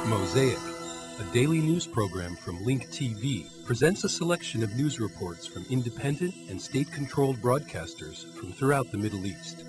Mosaic, a daily news program from Link TV, presents a selection of news reports from independent and state-controlled broadcasters from throughout the Middle East.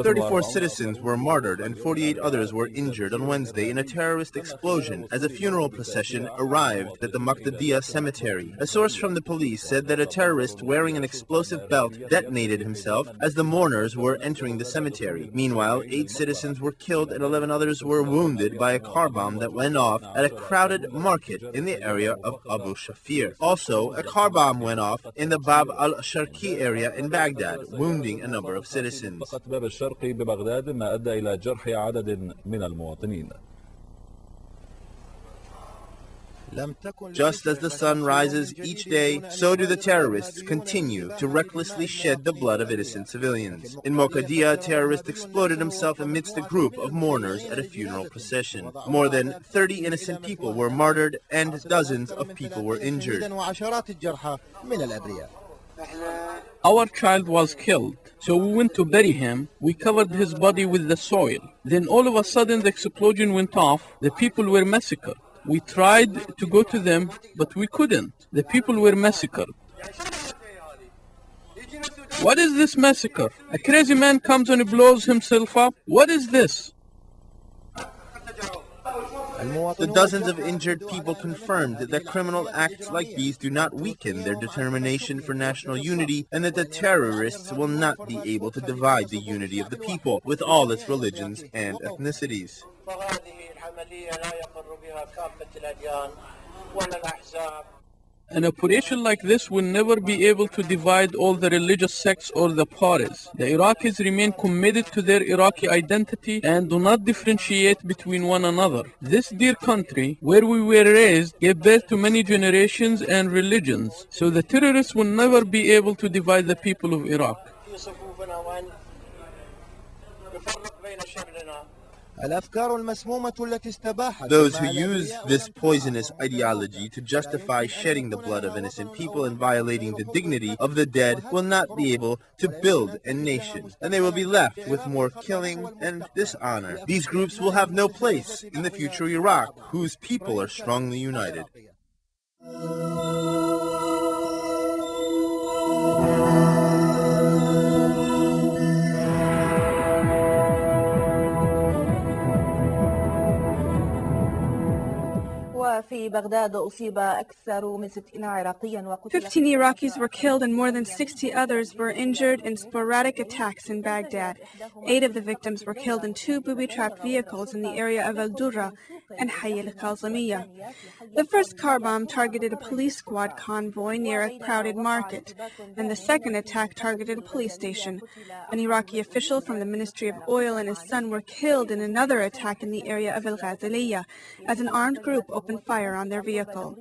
"34 citizens were martyred and 48 others were injured on Wednesday in a terrorist explosion as a funeral procession arrived at the Maqtadiyah cemetery. A source from the police said that a terrorist wearing an explosive belt detonated himself as the mourners were entering the cemetery. Meanwhile, 8 citizens were killed and 11 others were wounded by a car bomb that went off at a crowded market in the area of Abu Shafir. Also, a car bomb went off in the Bab al-Sharqi area in Baghdad, wounding a number of citizens. Just as the sun rises each day, so do the terrorists continue to recklessly shed the blood of innocent civilians. In Moqdiyah, a terrorist exploded himself amidst a group of mourners at a funeral procession. More than 30 innocent people were martyred and dozens of people were injured. Our child was killed, so we went to bury him. We covered his body with the soil. Then all of a sudden the explosion went off. The people were massacred. We tried to go to them, but we couldn't. The people were massacred. What is this massacre? A crazy man comes and blows himself up? What is this? The dozens of injured people confirmed that criminal acts like these do not weaken their determination for national unity and that the terrorists will not be able to divide the unity of the people with all its religions and ethnicities. An operation like this will never be able to divide all the religious sects or the parties. The Iraqis remain committed to their Iraqi identity and do not differentiate between one another. This dear country, where we were raised, gave birth to many generations and religions, so the terrorists will never be able to divide the people of Iraq. Those who use this poisonous ideology to justify shedding the blood of innocent people and violating the dignity of the dead will not be able to build a nation, and they will be left with more killing and dishonor. These groups will have no place in the future Iraq, whose people are strongly united. وفي بغداد أصيب أكثر من 60 عراقيا وقتل 15 Iraqis were killed and more than 60 others were injured in sporadic attacks in Baghdad. 8 of the victims were killed in 2 booby-trapped vehicles in the area of Al-Durra and Hayy al-Kazimiyya. The first car bomb targeted a police squad convoy near a crowded market, and the second attack targeted a police station. An Iraqi official from the Ministry of Oil and his son were killed in another attack in the area of Al-Ghazaliyya as an armed group opened fire on their vehicle.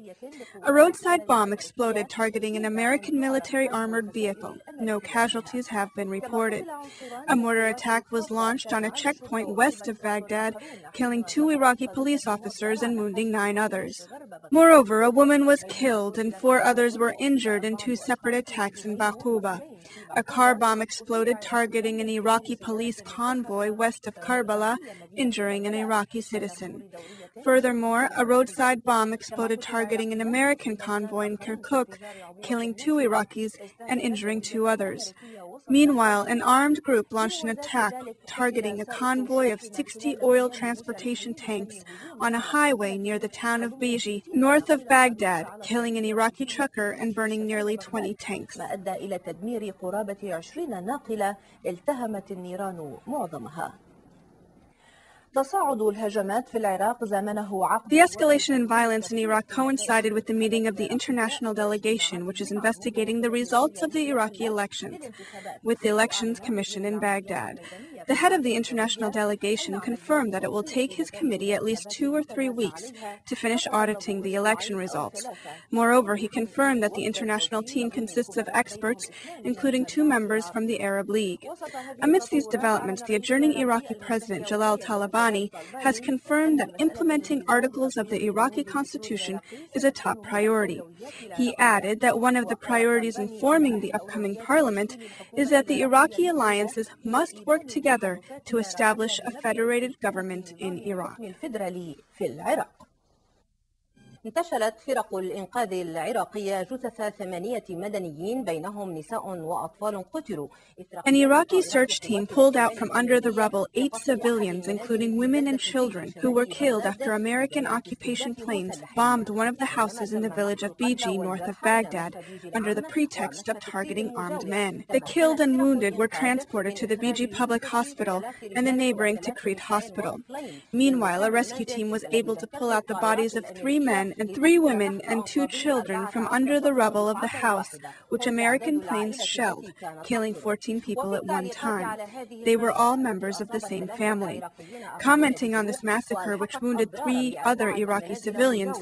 A roadside bomb exploded targeting an American military armored vehicle. No casualties have been reported. A mortar attack was launched on a checkpoint west of Baghdad, killing 2 Iraqi police officers and wounding 9 others. Moreover, a woman was killed and 4 others were injured in 2 separate attacks in Baquba. A car bomb exploded targeting an Iraqi police convoy west of Karbala, injuring an Iraqi citizen. Furthermore, a roadside bomb exploded targeting an American convoy in Kirkuk, killing 2 Iraqis and injuring 2 others. Meanwhile, an armed group launched an attack targeting a convoy of 60 oil transportation tanks on a highway near the town of Biji, north of Baghdad, killing an Iraqi trucker and burning nearly 20 tanks. The escalation in violence in Iraq coincided with the meeting of the international delegation, which is investigating the results of the Iraqi elections, with the Elections Commission in Baghdad. The head of the international delegation confirmed that it will take his committee at least 2 or 3 weeks to finish auditing the election results. Moreover, he confirmed that the international team consists of experts, including 2 members from the Arab League. Amidst these developments, the adjourning Iraqi president Jalal Talabani has confirmed that implementing articles of the Iraqi constitution is a top priority. He added that one of the priorities in forming the upcoming parliament is that the Iraqi alliances must work together to establish a federated government in Iraq. انتشلت فرق الإنقاذ العراقية جثث 8 مدنيين بينهم نساء وأطفال قتلوا. An Iraqi search team pulled out from under the rubble 8 civilians, including women and children, who were killed after American occupation planes bombed one of the houses in the village of Biji, north of Baghdad, under the pretext of targeting armed men. The killed and wounded were transported to the Biji Public Hospital and the neighboring Tikrit Hospital. Meanwhile, a rescue team was able to pull out the bodies of 3 men and 3 women and 2 children from under the rubble of the house, which American planes shelled, killing 14 people at one time. They were all members of the same family. Commenting on this massacre, which wounded 3 other Iraqi civilians,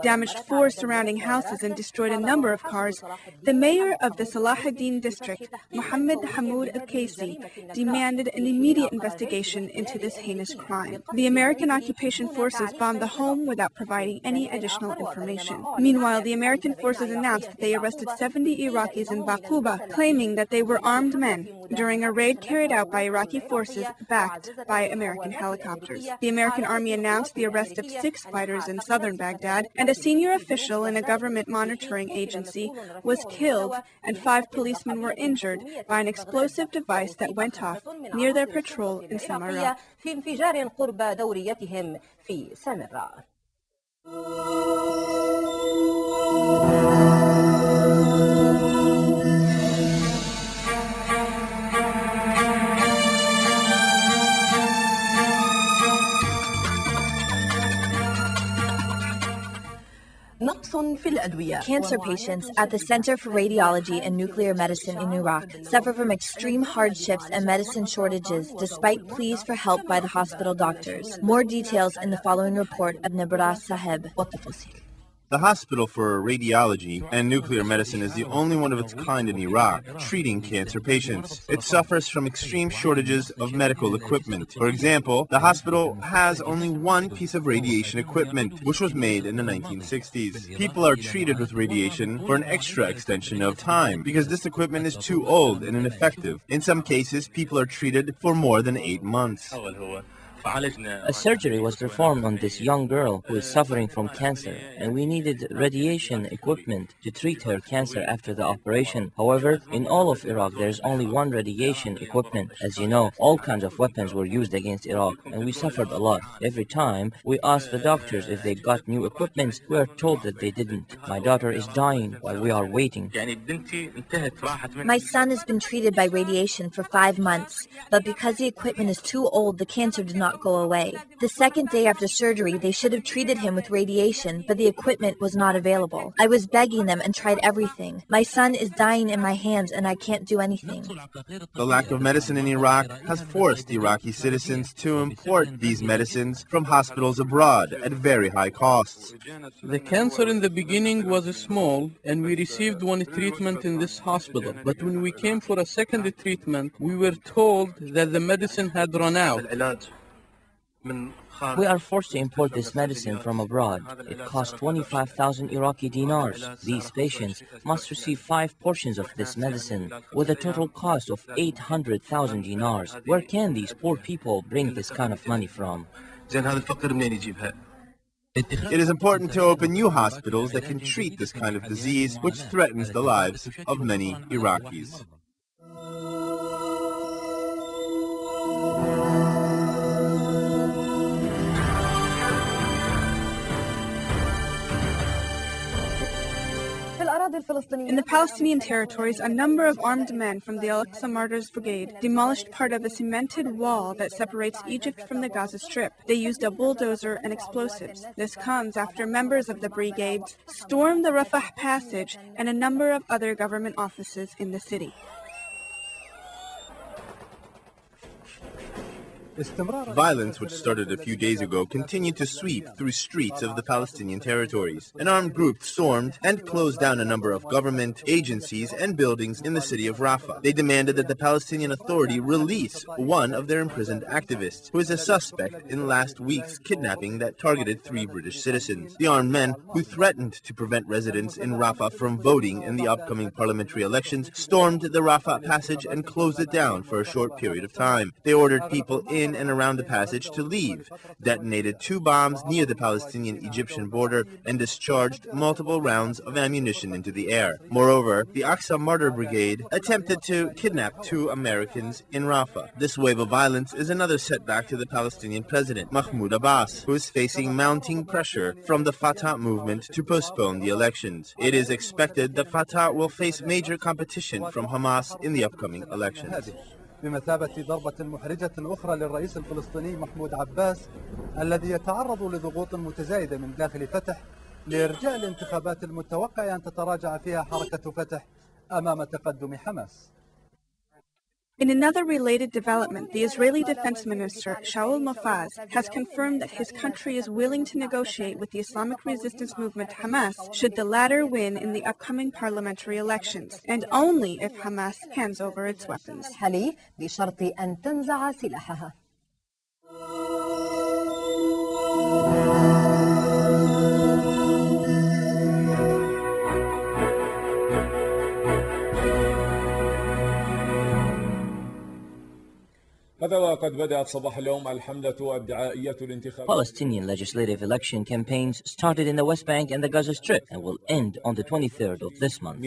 damaged 4 surrounding houses, and destroyed a number of cars, the mayor of the Salahuddin district, Mohammed Hamoud al-Kaisi, demanded an immediate investigation into this heinous crime. The American occupation forces bombed the home without providing any additional information. Meanwhile, the American forces announced that they arrested 70 Iraqis in Baquba, claiming that they were armed men during a raid carried out by Iraqi forces backed by American helicopters. The American army announced the arrest of 6 fighters in southern Baghdad, and a senior official in a government monitoring agency was killed, and 5 policemen were injured by an explosive device that went off near their patrol in Samarra. في انفجار قرب دوريتهم في سامراء. Cancer patients at the Center for Radiology and Nuclear Medicine in Iraq suffer from extreme hardships and medicine shortages despite pleas for help by the hospital doctors. More details in the following report of Nibras Saheb. The Hospital for Radiology and Nuclear Medicine is the only one of its kind in Iraq treating cancer patients. It suffers from extreme shortages of medical equipment. For example, the hospital has only 1 piece of radiation equipment, which was made in the 1960s. People are treated with radiation for an extra extension of time because this equipment is too old and ineffective. In some cases, people are treated for more than 8 months. A surgery was performed on this young girl who is suffering from cancer, and we needed radiation equipment to treat her cancer after the operation. However, in all of Iraq, there is only 1 radiation equipment. As you know, all kinds of weapons were used against Iraq, and we suffered a lot. Every time we asked the doctors if they got new equipment, we are told that they didn't. My daughter is dying while we are waiting. My son has been treated by radiation for 5 months, but because the equipment is too old, the cancer did not go away. The second day after surgery, they should have treated him with radiation, but the equipment was not available. I was begging them and tried everything. My son is dying in my hands and I can't do anything. The lack of medicine in Iraq has forced Iraqi citizens to import these medicines from hospitals abroad at very high costs. The cancer in the beginning was small, and we received 1 treatment in this hospital. But when we came for a second treatment, we were told that the medicine had run out. We are forced to import this medicine from abroad. It costs 25,000 Iraqi dinars. These patients must receive 5 portions of this medicine, with a total cost of 800,000 dinars. Where can these poor people bring this kind of money from? It is important to open new hospitals that can treat this kind of disease, which threatens the lives of many Iraqis. In the Palestinian territories, a number of armed men from the Al-Aqsa Martyrs Brigade demolished part of a cemented wall that separates Egypt from the Gaza Strip. They used a bulldozer and explosives. This comes after members of the brigades stormed the Rafah Passage and a number of other government offices in the city. Violence, which started a few days ago, continued to sweep through streets of the Palestinian territories. An armed group stormed and closed down a number of government, agencies, and buildings in the city of Rafah. They demanded that the Palestinian Authority release one of their imprisoned activists, who is a suspect in last week's kidnapping that targeted 3 British citizens. The armed men, who threatened to prevent residents in Rafah from voting in the upcoming parliamentary elections, stormed the Rafah passage and closed it down for a short period of time. They ordered people in and around the passage to leave, detonated 2 bombs near the Palestinian-Egyptian border, and discharged multiple rounds of ammunition into the air. Moreover, the Aqsa Martyr Brigade attempted to kidnap 2 Americans in Rafah. This wave of violence is another setback to the Palestinian president, Mahmoud Abbas, who is facing mounting pressure from the Fatah movement to postpone the elections. It is expected that Fatah will face major competition from Hamas in the upcoming elections. بمثابة ضربة محرجة أخرى للرئيس الفلسطيني محمود عباس الذي يتعرض لضغوط متزايدة من داخل فتح لإرجاء الانتخابات المتوقع أن تتراجع فيها حركة فتح أمام تقدم حماس. In another related development, the Israeli Defense Minister, Shaul Mofaz, has confirmed that his country is willing to negotiate with the Islamic resistance movement Hamas should the latter win in the upcoming parliamentary elections, and only if Hamas hands over its weapons. بشرط أن تنزع سلاحها. Palestinian legislative election campaigns started in the West Bank and the Gaza Strip and will end on the 23rd of this month.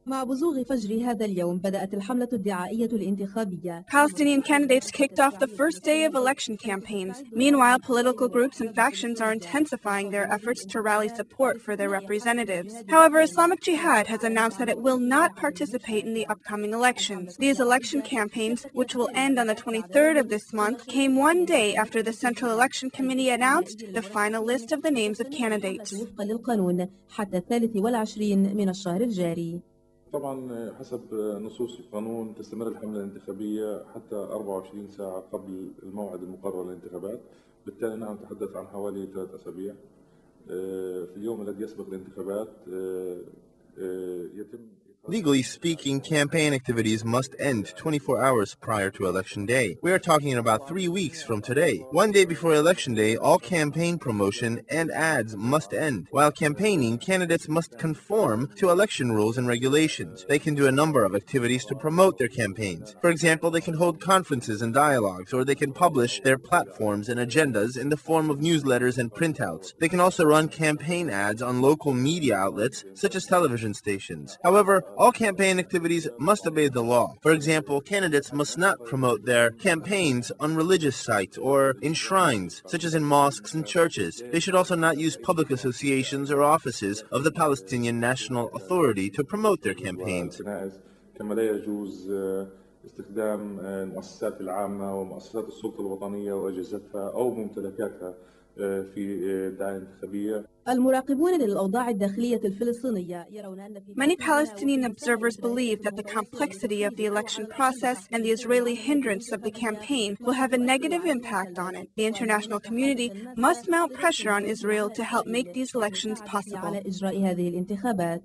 مع بزوغ فجر هذا اليوم بدأت الحملة الدعائية الانتخابية. Palestinian candidates kicked off the first day of election campaigns. Meanwhile, political groups and factions are intensifying their efforts to rally support for their representatives. However, Islamic Jihad has announced that it will not participate in the upcoming elections. These election campaigns, which will end on the 23rd of this month, came one day after the Central Election Committee announced the final list of the names of candidates. وفقا للقانون حتى 23 من الشهر الجاري. طبعا حسب نصوص القانون تستمر الحملة الانتخابية حتى 24 ساعة قبل الموعد المقرر للانتخابات. بالتالي نحن نتحدث عن حوالي 3 أسابيع. في اليوم الذي يسبق الانتخابات يتم Legally speaking, campaign activities must end 24 hours prior to Election Day. We are talking about 3 weeks from today. One day before Election Day, all campaign promotion and ads must end. While campaigning, candidates must conform to election rules and regulations. They can do a number of activities to promote their campaigns. For example, they can hold conferences and dialogues, or they can publish their platforms and agendas in the form of newsletters and printouts. They can also run campaign ads on local media outlets, such as television stations. However, all campaign activities must obey the law. For example, candidates must not promote their campaigns on religious sites or in shrines, such as in mosques and churches. They should also not use public associations or offices of the Palestinian National Authority to promote their campaigns. كما لا يجوز استخدام المؤسسات العامة ومؤسسات السلطة الوطنية وأجهزتها أو ممتلكاتها في الدعاية الانتخابية. المراقبون للأوضاع الداخلية الفلسطينية يرون أن Many Palestinian observers believe that the complexity of the election process and the Israeli hindrance of the campaign will have a negative impact on it. The international community must mount pressure on Israel to help make these elections possible. على إجراء هذه الانتخابات.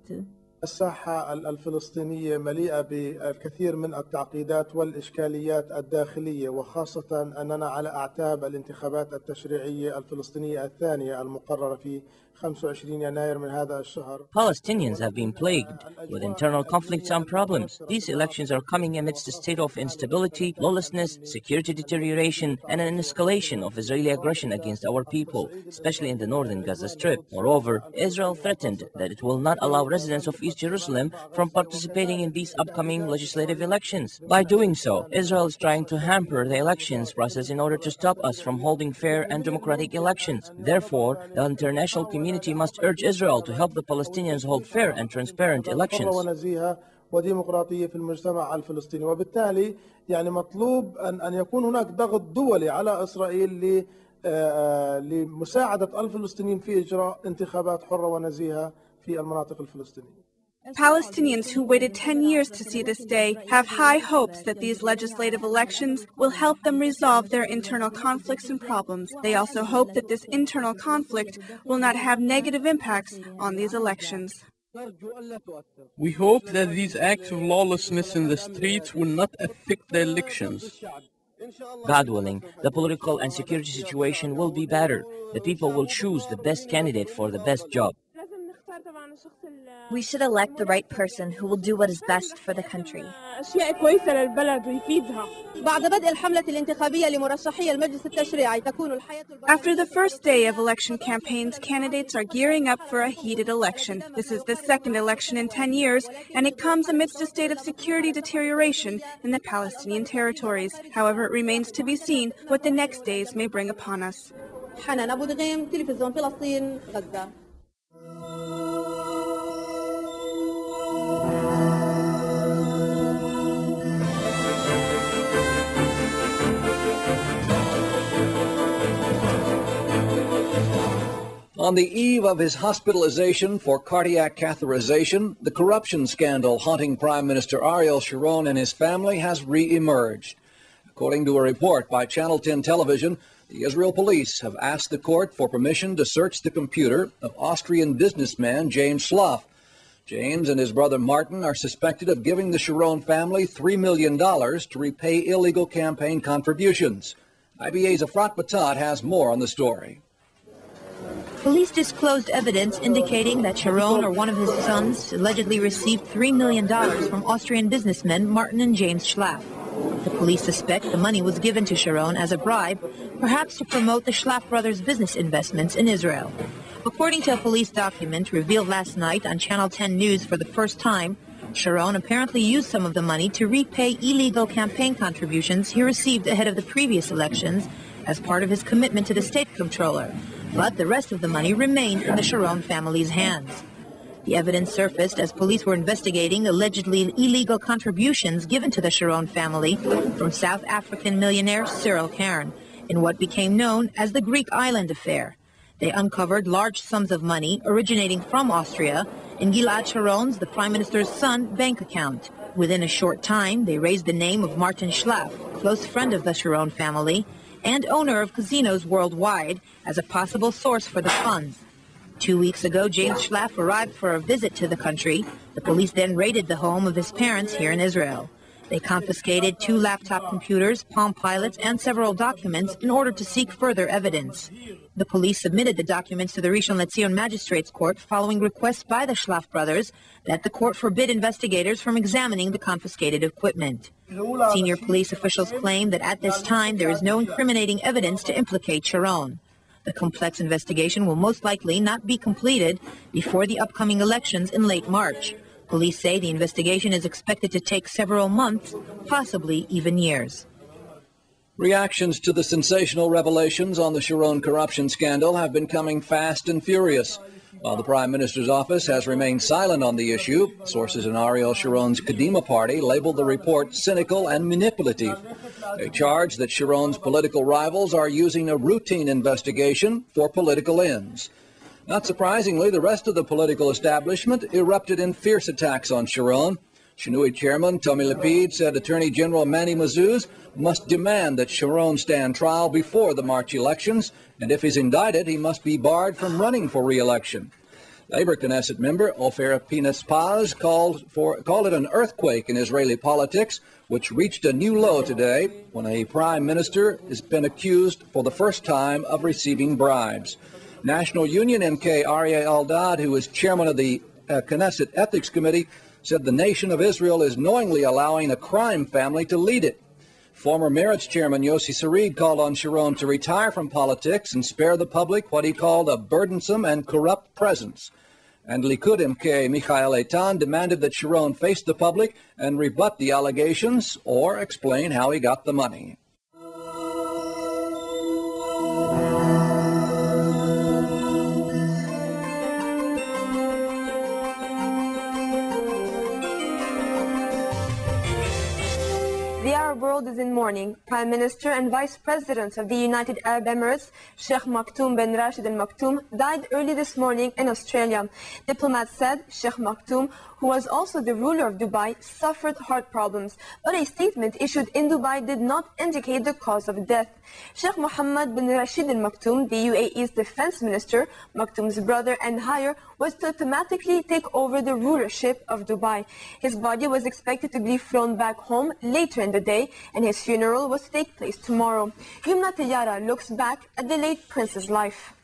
الساحة الفلسطينية مليئة بالكثير من التعقيدات والإشكاليات الداخلية، وخاصة أننا على أعتاب الانتخابات التشريعية الفلسطينية الثانية المقررة في 25 يناير من هذا الشهر. Palestinians have been plagued with internal conflicts and problems. These elections are coming amidst a state of instability, lawlessness, security deterioration, and an escalation of Israeli aggression against our people, especially in the northern Gaza Strip. Moreover, Israel threatened that it will not allow residents of East Jerusalem from participating in these upcoming legislative elections. By doing so, Israel is trying to hamper the elections process in order to stop us from holding fair and democratic elections. Therefore, the international community must urge Israel to help the Palestinians hold fair and transparent elections. وديمقراطية في المجتمع الفلسطيني، وبالتالي يعني مطلوب أن يكون هناك ضغط دولي على إسرائيل لمساعدة الفلسطينيين في إجراء انتخابات حرة ونزيهة في المناطق الفلسطينية. Palestinians who waited 10 years to see this day have high hopes that these legislative elections will help them resolve their internal conflicts and problems. They also hope that this internal conflict will not have negative impacts on these elections. We hope that these acts of lawlessness in the streets will not affect the elections. God willing, the political and security situation will be better. The people will choose the best candidate for the best job. We should elect the right person who will do what is best for the country. After the first day of election campaigns, candidates are gearing up for a heated election. This is the second election in 10 years, and it comes amidst a state of security deterioration in the Palestinian territories. However, it remains to be seen what the next days may bring upon us. On the eve of his hospitalization for cardiac catheterization, the corruption scandal haunting Prime Minister Ariel Sharon and his family has re-emerged. According to a report by Channel 10 television, the Israel police have asked the court for permission to search the computer of Austrian businessman James Schlaff. James and his brother Martin are suspected of giving the Sharon family $3 million to repay illegal campaign contributions. IBA's Efrat Batat has more on the story. Police disclosed evidence indicating that Sharon or one of his sons allegedly received $3 million from Austrian businessmen Martin and James Schlaff. The police suspect the money was given to Sharon as a bribe, perhaps to promote the Schlaff brothers' business investments in Israel. According to a police document revealed last night on Channel 10 News for the first time, Sharon apparently used some of the money to repay illegal campaign contributions he received ahead of the previous elections as part of his commitment to the state comptroller. But the rest of the money remained in the Sharon family's hands. The evidence surfaced as police were investigating allegedly illegal contributions given to the Sharon family from South African millionaire Cyril Kern in what became known as the Greek Island Affair. They uncovered large sums of money originating from Austria in Gilad Sharon's, the Prime Minister's son, bank account. Within a short time, they raised the name of Martin Schlaff, close friend of the Sharon family, and owner of casinos worldwide, as a possible source for the funds. 2 weeks ago, James Schlaff arrived for a visit to the country. The police then raided the home of his parents here in Israel. They confiscated 2 laptop computers, Palm Pilots, and several documents in order to seek further evidence. The police submitted the documents to the Rishon LeZion Magistrates Court following requests by the Schlaff brothers that the court forbid investigators from examining the confiscated equipment. Senior police officials claim that at this time there is no incriminating evidence to implicate Sharon. The complex investigation will most likely not be completed before the upcoming elections in late March. Police say the investigation is expected to take several months, possibly even years. Reactions to the sensational revelations on the Sharon corruption scandal have been coming fast and furious. While the Prime Minister's office has remained silent on the issue, sources in Ariel Sharon's Kadima party labeled the report cynical and manipulative. They charge that Sharon's political rivals are using a routine investigation for political ends. Not surprisingly, the rest of the political establishment erupted in fierce attacks on Sharon. Shinui Chairman Tommy Lapid said Attorney General Manny Mazouz must demand that Sharon stand trial before the March elections, and if he's indicted, he must be barred from running for re-election. Labor Knesset member Ofer Pinus-Paz called it an earthquake in Israeli politics, which reached a new low today when a prime minister has been accused for the first time of receiving bribes. National Union MK Aryeh Eldad, who is chairman of the Knesset Ethics Committee, said the nation of Israel is knowingly allowing a crime family to lead it. Former Meretz chairman Yossi Sarid called on Sharon to retire from politics and spare the public what he called a burdensome and corrupt presence. And Likud MK Michael Eitan demanded that Sharon face the public and rebut the allegations or explain how he got the money. The Arab world is in mourning. morning, Prime Minister and Vice President of the United Arab Emirates, Sheikh Maktoum bin Rashid Al Maktoum, died early this morning in Australia. Diplomats said Sheikh Maktoum, who was also the ruler of Dubai, suffered heart problems, but a statement issued in Dubai did not indicate the cause of death. Sheikh Mohammed bin Rashid Al Maktoum, the UAE's defense minister, Maktoum's brother and hire, was to automatically take over the rulership of Dubai. His body was expected to be flown back home later in the day, and his funeral was to take place tomorrow. Yumna Tiyara looks back at the late prince's life.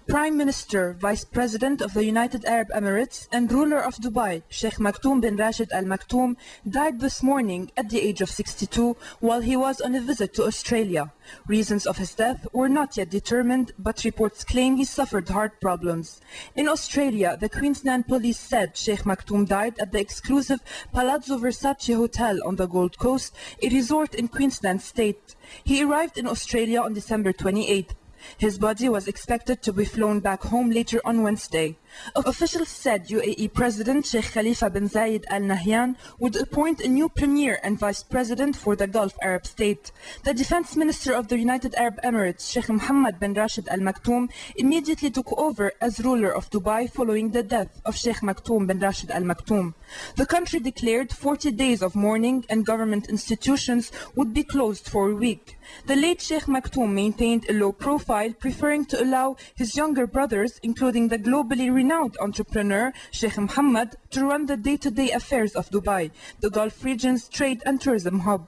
Prime Minister, Vice President of the United Arab Emirates and ruler of Dubai, Sheikh Maktoum bin Rashid Al Maktoum, died this morning at the age of 62 while he was on a visit to Australia. Reasons of his death were not yet determined, but reports claim he suffered heart problems. In Australia, the Queensland police said Sheikh Maktoum died at the exclusive Palazzo Versace Hotel on the Gold Coast, a resort in Queensland state. He arrived in Australia on December 28th. His body was expected to be flown back home later on Wednesday. Officials said UAE President Sheikh Khalifa bin Zayed Al Nahyan would appoint a new premier and vice president for the Gulf Arab state. The defense minister of the United Arab Emirates, Sheikh Mohammed bin Rashid Al Maktoum, immediately took over as ruler of Dubai following the death of Sheikh Maktoum bin Rashid Al Maktoum. The country declared 40 days of mourning and government institutions would be closed for a week. The late Sheikh Maktoum maintained a low profile, preferring to allow his younger brothers, including the globally renowned entrepreneur Sheikh Mohammed, to run the day-to-day affairs of Dubai, the Gulf region's trade and tourism hub.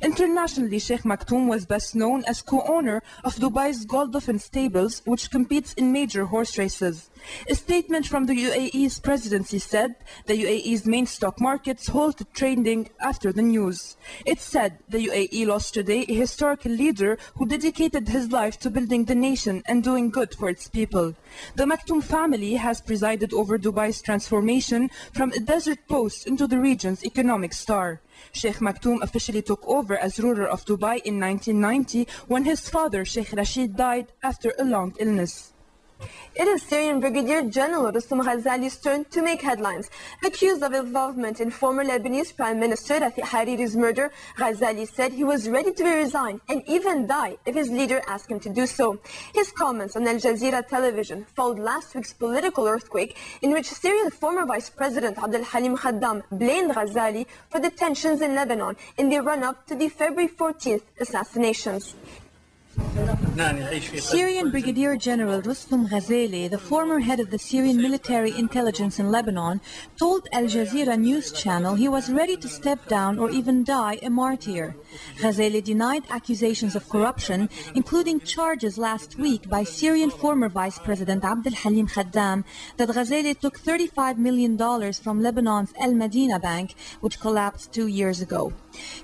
Internationally, Sheikh Maktoum was best known as co-owner of Dubai's Golden Stables, which competes in major horse races. A statement from the UAE's presidency said the UAE's main stock markets halted trading after the news. It said the UAE lost today a historical leader who dedicated his life to building the nation and doing good for its people. The Maktoum family has presided over Dubai's transformation from a desert post into the region's economic star. Sheikh Maktoum officially took over as ruler of Dubai in 1990 when his father Sheikh Rashid died after a long illness. It is Syrian Brigadier General Rustam Ghazali's turn to make headlines. Accused of involvement in former Lebanese Prime Minister Rafiq Hariri's murder, Ghazali said he was ready to be resigned and even die if his leader asked him to do so. His comments on Al Jazeera television followed last week's political earthquake in which Syrian former Vice President Abdel Halim Khaddam blamed Ghazali for the tensions in Lebanon in the run-up to the February 14th assassinations. Syrian Brigadier General Rustam Ghazali, the former head of the Syrian military intelligence in Lebanon, told Al Jazeera news channel he was ready to step down or even die a martyr. Ghazali denied accusations of corruption, including charges last week by Syrian former Vice President Abdel Halim Khaddam that Ghazali took $35 million from Lebanon's El Medina Bank, which collapsed 2 years ago.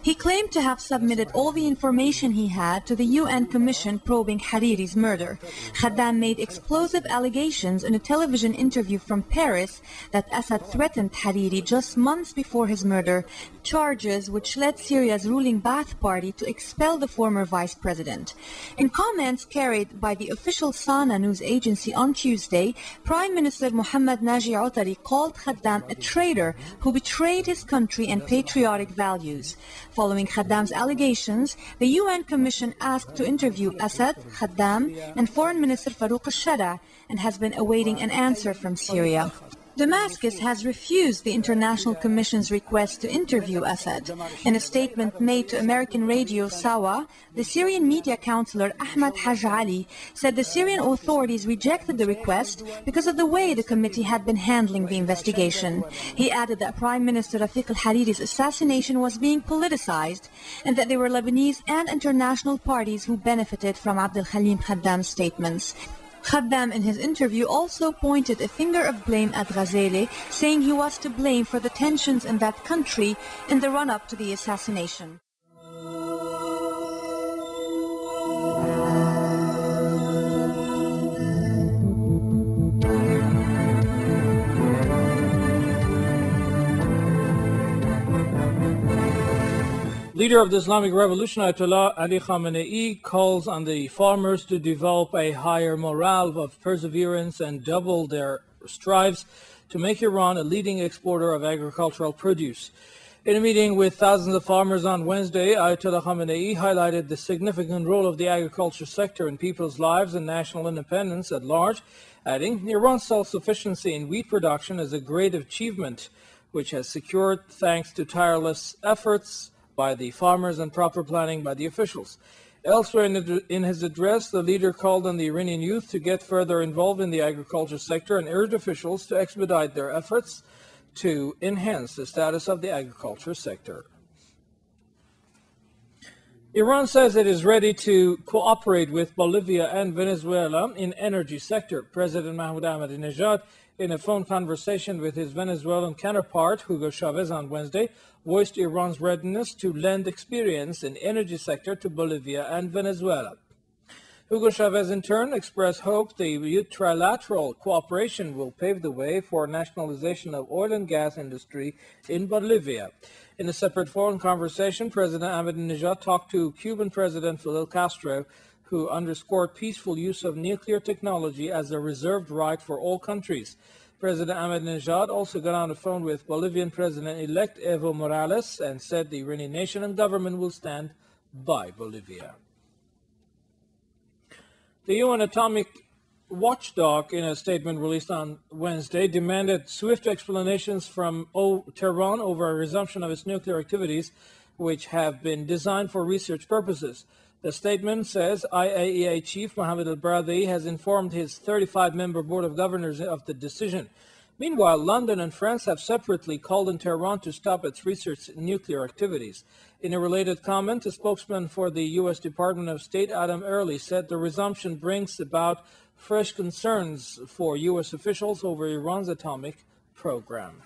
He claimed to have submitted all the information he had to the UN Commission probing Hariri's murder. Khaddam made explosive allegations in a television interview from Paris that Assad threatened Hariri just months before his murder, charges which led Syria's ruling Ba'ath Party to expel the former vice president. In comments carried by the official Sana news agency on Tuesday, Prime Minister Mohammed Naji Utari called Khaddam a traitor who betrayed his country and patriotic values. Following Khaddam's allegations, the UN Commission asked to interview Assad, Khaddam, and Foreign Minister Farouk al-Shara and has been awaiting an answer from Syria. Damascus has refused the International Commission's request to interview Assad. In a statement made to American radio Sawa, the Syrian media counselor Ahmad Haj Ali said the Syrian authorities rejected the request because of the way the committee had been handling the investigation. He added that Prime Minister Rafiq al-Hariri's assassination was being politicized and that there were Lebanese and international parties who benefited from Abdel Halim Khaddam's statements. Khaddam in his interview also pointed a finger of blame at Ghazali, saying he was to blame for the tensions in that country in the run-up to the assassination. Leader of the Islamic Revolution, Ayatollah Ali Khamenei, calls on the farmers to develop a higher morale of perseverance and double their strives to make Iran a leading exporter of agricultural produce. In a meeting with thousands of farmers on Wednesday, Ayatollah Khamenei highlighted the significant role of the agriculture sector in people's lives and national independence at large, adding, Iran's self-sufficiency in wheat production is a great achievement, which has secured thanks to tireless efforts by the farmers and proper planning by the officials. Elsewhere in his address, the leader called on the Iranian youth to get further involved in the agriculture sector and urged officials to expedite their efforts to enhance the status of the agriculture sector. Iran says it is ready to cooperate with Bolivia and Venezuela in energy sector. President Mahmoud Ahmadinejad, in a phone conversation with his Venezuelan counterpart, Hugo Chavez, on Wednesday, voiced Iran's readiness to lend experience in energy sector to Bolivia and Venezuela. Hugo Chavez, in turn, expressed hope the trilateral cooperation will pave the way for nationalization of oil and gas industry in Bolivia. In a separate phone conversation, President Ahmadinejad talked to Cuban President Fidel Castro, who underscored peaceful use of nuclear technology as a reserved right for all countries. President Ahmadinejad also got on the phone with Bolivian President-elect Evo Morales and said the Iranian nation and government will stand by Bolivia. The UN Atomic Watchdog, in a statement released on Wednesday, demanded swift explanations from Tehran over a resumption of its nuclear activities, which have been designed for research purposes. The statement says IAEA Chief Mohammad al-Baradei has informed his 35-member Board of Governors of the decision. Meanwhile, London and France have separately called on Tehran to stop its research nuclear activities. In a related comment, a spokesman for the U.S. Department of State, Adam Early, said the resumption brings about fresh concerns for U.S. officials over Iran's atomic program.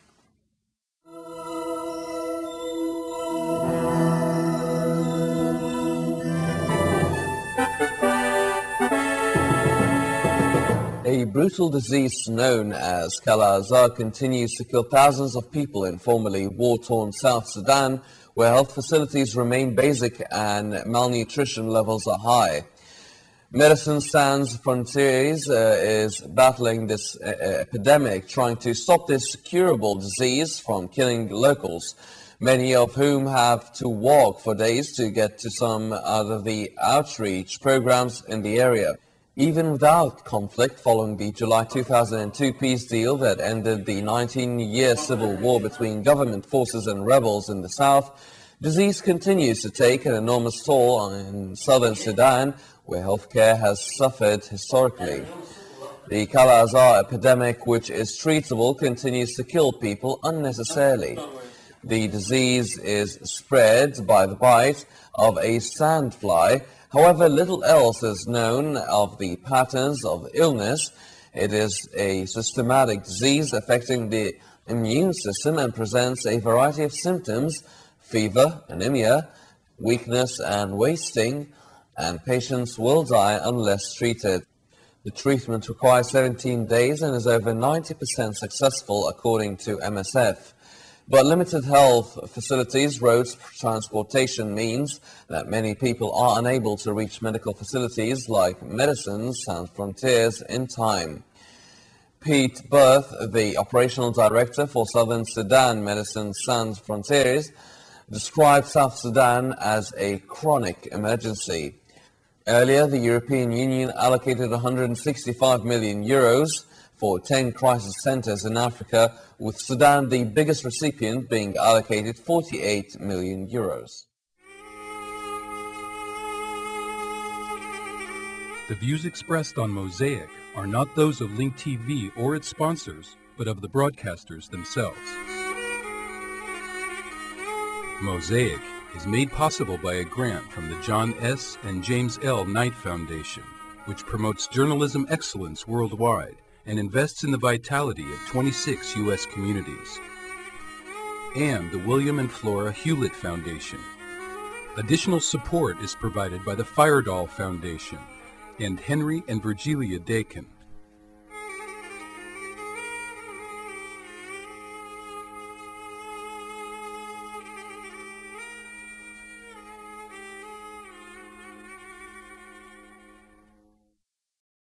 A brutal disease known as Kala-Azar continues to kill thousands of people in formerly war-torn South Sudan, where health facilities remain basic and malnutrition levels are high. Medecins Sans Frontieres is battling this epidemic, trying to stop this curable disease from killing locals, many of whom have to walk for days to get to some out of the outreach programs in the area. Even without conflict following the July 2002 peace deal that ended the 19-year civil war between government forces and rebels in the south, disease continues to take an enormous toll in southern Sudan, where healthcare has suffered historically. The Kala-Azar epidemic, which is treatable, continues to kill people unnecessarily. The disease is spread by the bite of a sandfly. However, little else is known of the patterns of illness. It is a systematic disease affecting the immune system and presents a variety of symptoms: fever, anemia, weakness and wasting, and patients will die unless treated. The treatment requires 17 days and is over 90% successful according to MSF. But limited health facilities, roads, transportation means that many people are unable to reach medical facilities like Medecins Sans Frontieres in time. Pete Berth, the operational director for Southern Sudan Medecins Sans Frontieres, described South Sudan as a chronic emergency. Earlier, the European Union allocated 165 million euros for 10 crisis centers in Africa, with Sudan the biggest recipient being allocated 48 million euros. The views expressed on Mosaic are not those of Link TV or its sponsors, but of the broadcasters themselves. Mosaic is made possible by a grant from the John S. and James L. Knight Foundation, which promotes journalism excellence worldwide and invests in the vitality of 26 U.S. communities, and the William and Flora Hewlett Foundation. Additional support is provided by the Firedoll Foundation and Henry and Virgilia Dakin.